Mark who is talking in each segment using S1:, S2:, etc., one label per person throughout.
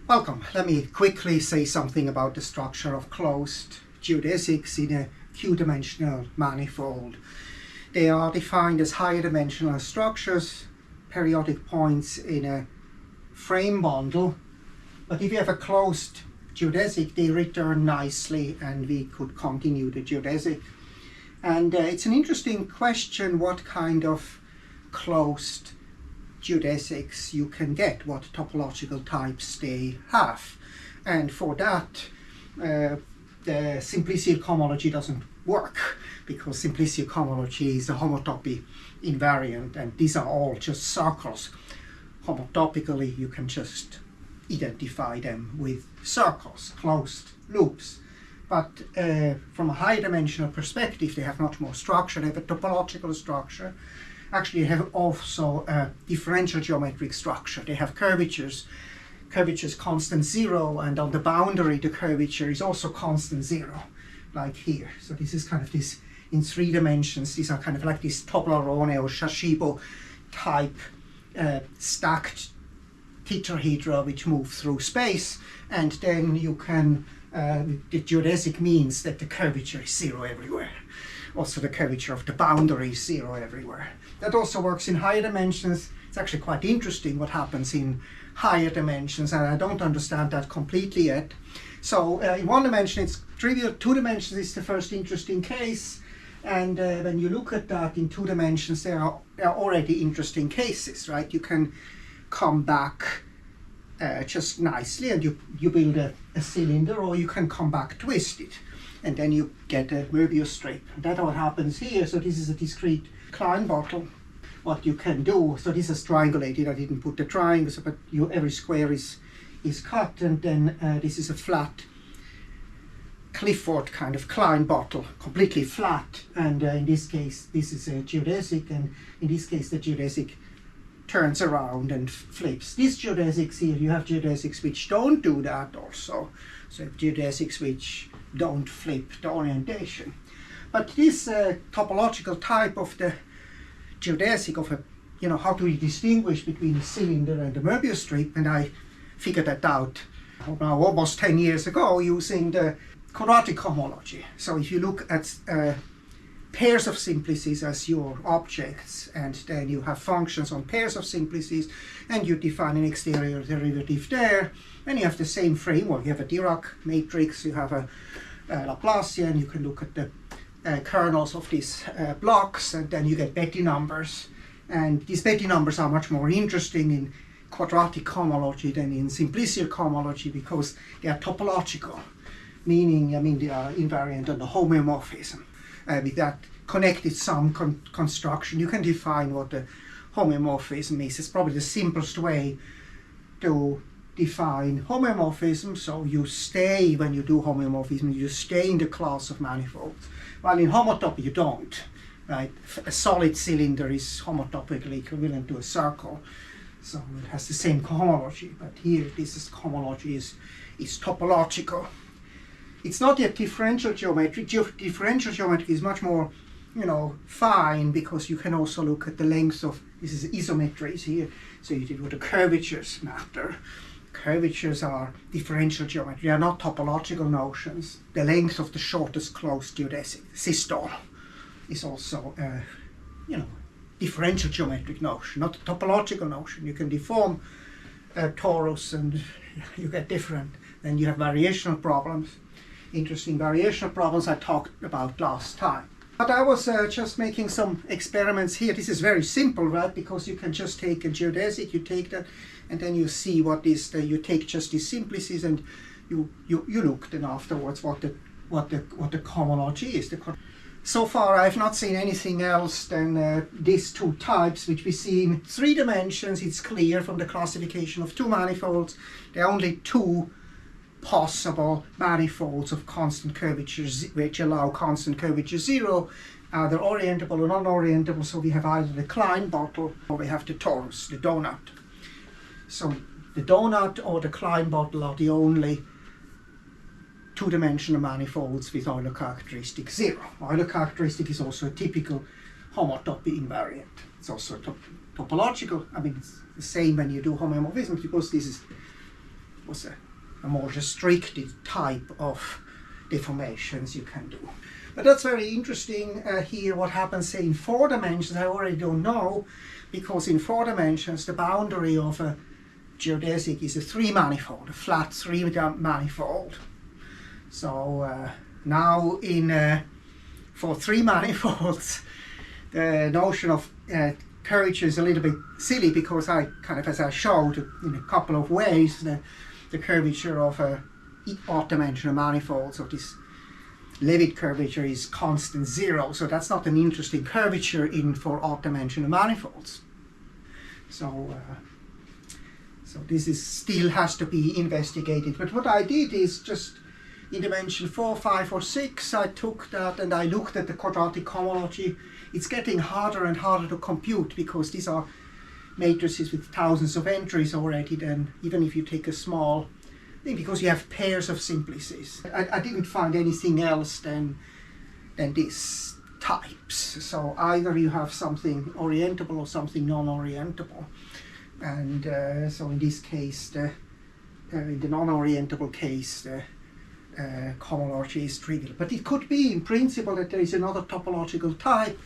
S1: Welcome. Let me quickly say something about the structure of closed geodesics in a q-dimensional manifold. They are defined as higher dimensional structures, periodic points in a frame bundle. But if you have a closed geodesic, they return nicely and we could continue the geodesic. And it's an interesting question what kind of closed geodesics you can get, what topological types they have. And for that, the Simplicial cohomology doesn't work, because Simplicial cohomology is a homotopy invariant, and these are all just circles. Homotopically, you can just identify them with circles, closed loops. But from a high dimensional perspective, they have much more structure. They have a topological structure. Actually, they have also a differential geometric structure. They have curvatures constant 0, and on the boundary the curvature is also constant 0, like here. So this is kind of this in 3 dimensions. These are kind of like this Toblerone or Sashibo type stacked tetrahedra which move through space, and then you can the geodesic means that the curvature is 0 everywhere. Also the curvature of the boundary is 0 everywhere. That also works in higher dimensions. It's actually quite interesting what happens in higher dimensions, and I don't understand that completely yet. So in 1 dimension it's trivial, 2 dimensions is the first interesting case, and when you look at that in 2 dimensions there are already interesting cases, right? You can come back just nicely and you build a cylinder, or you can come back twisted, and then you get a Moebius strip. That's what happens here. So this is a discrete Klein bottle. What you can do, so this is triangulated, I didn't put the triangles, but every square is cut, and then this is a flat Clifford kind of Klein bottle, completely flat, and in this case this is a geodesic, and in this case the geodesic turns around and flips. These geodesics here, you have geodesics which don't do that also, so geodesics which don't flip the orientation. But this topological type of the geodesic of a, how do we distinguish between a cylinder and a Moebius strip? And I figured that out now almost 10 years ago using the quadratic homology. So if you look at pairs of simplices as your objects, and then you have functions on pairs of simplices, and you define an exterior derivative there, and you have the same framework. You have a Dirac matrix, you have a Laplacian, you can look at the kernels of these blocks, and then you get Betti numbers. And these Betti numbers are much more interesting in quadratic cohomology than in Simplicial cohomology, because they are topological, meaning, they are invariant on the homeomorphism. With that connected sum construction, you can define what the homeomorphism is. It's probably the simplest way to define homomorphism. So you stay, when you do homomorphism, you stay in the class of manifolds. While in homotopy you don't, right? A solid cylinder is homotopically equivalent to a circle, so it has the same cohomology. But here, cohomology is topological. It's not yet differential geometry. Differential geometry is much more, fine, because you can also look at the length of, this is isometries here, so you did what the curvatures matter. Curvatures are differential geometry. They are not topological notions. The length of the shortest closed geodesic, systole, is also differential geometric notion, not a topological notion. You can deform torus and you get different. Then you have variational problems. Interesting variational problems I talked about last time. But I was just making some experiments here. This is very simple, right? Because you can just take a geodesic, you take that, and then you see what is you take just these simplices, and you look then afterwards what the cohomology is. So far I have not seen anything else than these two types, which we see in 3 dimensions. It's clear from the classification of 2 manifolds. There are only 2 possible manifolds of constant curvature which allow constant curvature 0, either orientable or non-orientable. So we have either the Klein bottle or we have the torus, the donut. So the donut or the Klein bottle are the only 2-dimensional manifolds with Euler characteristic 0. Euler characteristic is also a typical homotopy invariant. It's also topological. I mean, it's the same when you do homomorphisms, because this was a more restricted type of deformations you can do. But that's very interesting here. What happens, say, in 4 dimensions, I already don't know, because in 4 dimensions the boundary of a geodesic is a 3-manifold, a flat 3-manifold. So now for 3 manifolds, the notion of curvature is a little bit silly, because I kind of, as I showed in a couple of ways, the curvature of a odd-dimensional manifold, so this Leavitt curvature is constant 0. So that's not an interesting curvature for odd-dimensional manifolds. So this is still has to be investigated. But what I did is just in dimension 4, 5, or 6, I took that and I looked at the quadratic cohomology. It's getting harder and harder to compute, because these are matrices with thousands of entries already. Then even if you take a small thing, because you have pairs of simplices, I didn't find anything else than these types. So either you have something orientable or something non-orientable. And so in this case, in the non-orientable case, the cohomology is trivial. But it could be in principle that there is another topological type.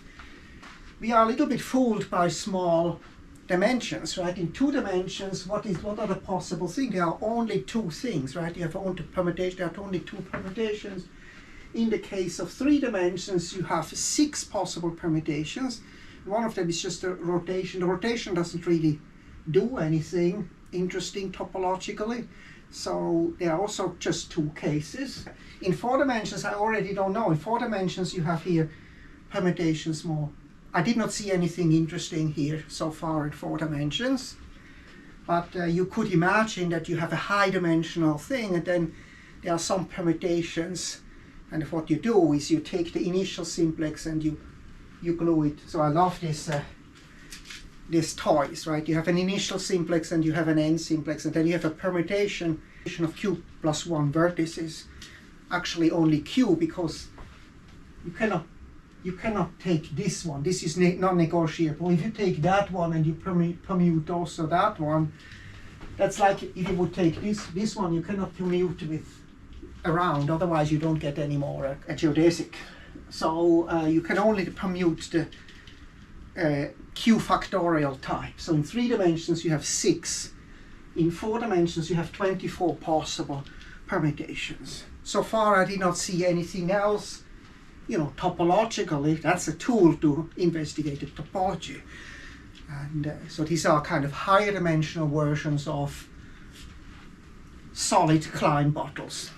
S1: We are a little bit fooled by small dimensions, right? In 2 dimensions, what are the possible things? There are only 2 things, right? You have only permutation. There are only 2 permutations. In the case of 3 dimensions, you have 6 possible permutations. One of them is just a rotation. The rotation doesn't really do anything interesting topologically. So there are also just 2 cases. In 4 dimensions, I already don't know. In 4 dimensions, you have here permutations more. I did not see anything interesting here so far in 4 dimensions. But you could imagine that you have a high-dimensional thing, and then there are some permutations. And what you do is you take the initial simplex and you glue it. So I love these toys, right? You have an initial simplex and you have an end simplex, and then you have a permutation of q plus 1 vertices. Actually only q, because you cannot take this one. This is non-negotiable. If you take that one and you permute also that one, that's like if you would take this one, you cannot permute with around, otherwise you don't get any more a geodesic. So you can only permute the q factorial type. So in 3 dimensions you have 6. In 4 dimensions you have 24 possible permutations. So far I did not see anything else. You know, topologically, that's a tool to investigate the topology. And so these are kind of higher dimensional versions of solid Klein bottles.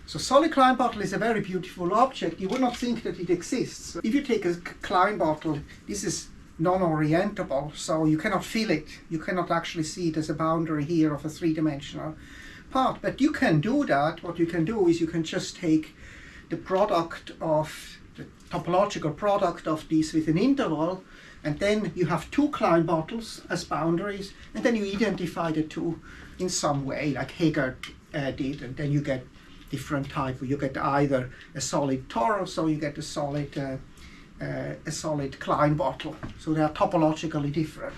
S1: So solid Klein bottle is a very beautiful object. You would not think that it exists. If you take a Klein bottle, this is non-orientable, so you cannot feel it. You cannot actually see it as a boundary here of a 3-dimensional part. But you can do that. What you can do is you can just take the product of the topological product of these with an interval, and then you have 2 Klein bottles as boundaries, and then you identify the 2 in some way, like Hager did, and then you get different type. You get either a solid torus or you get a solid Klein bottle. So they are topologically different.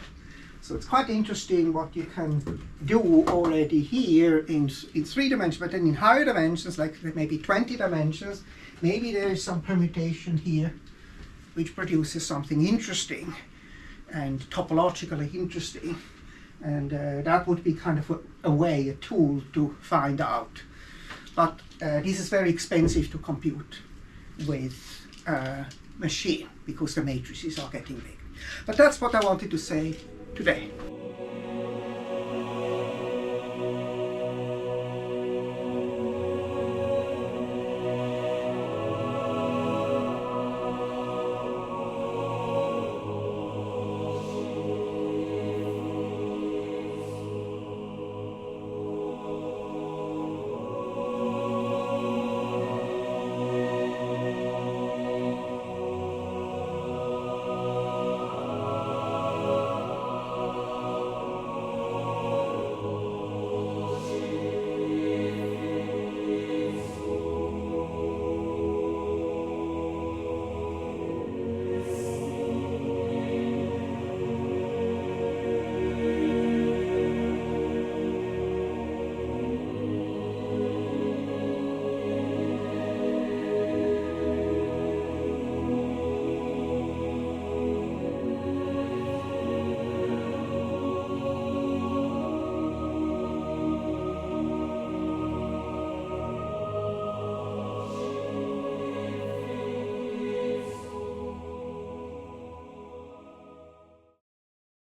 S1: So it's quite interesting what you can do already here in 3 dimensions, but then in higher dimensions, like maybe 20 dimensions, maybe there is some permutation here which produces something interesting and topologically interesting. And that would be kind of a way, a tool to find out. But this is very expensive to compute with machine, because the matrices are getting big. But that's what I wanted to say today.